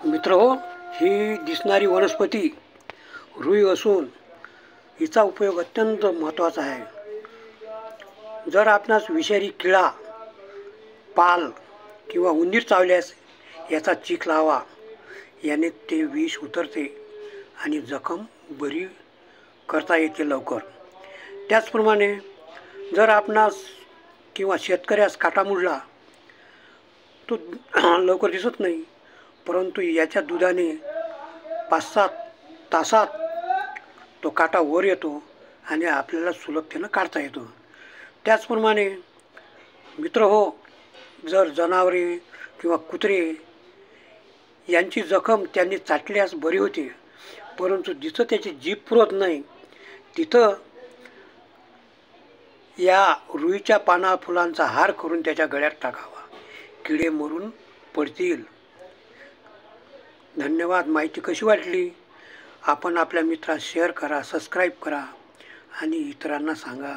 मित्रहो, ही दिसणारी वनस्पती रुई असून हिचा उपयोग अत्यंत महत्त्वाचा आहे। जर आपणास विषारी किडा, पाल किंवा उंदीर चावल्यास याचा चीक लावा, याने ते विष उतरते आणि जखम बरी करता येते लवकर। त्याचप्रमाणे जर आपणास किंवा शेतकऱ्यास काटा मुडला तो लवकर दिसत नाही, परंतु याच्या दुधाने 5-7 तासात तो काटा वर येतो आणि आपल्याला सुलभतेनं काढता येतो। त्याचप्रमाणे मित्रहो, जर जनावरे किंवा कुत्रे यांची जखम त्यांनी चाटल्यास बरी होते, परंतु जिथं त्याची जीभ पुरत नाही तिथं या रुईच्या पाना फुलांचा हार करून त्याच्या गळ्यात टाकावा, किडे मरून पडतील। धन्यवाद। माहिती कशी वाटली? आपण आपल्या मित्रास शेअर करा, सबस्क्राईब करा आणि इतरांना सांगा।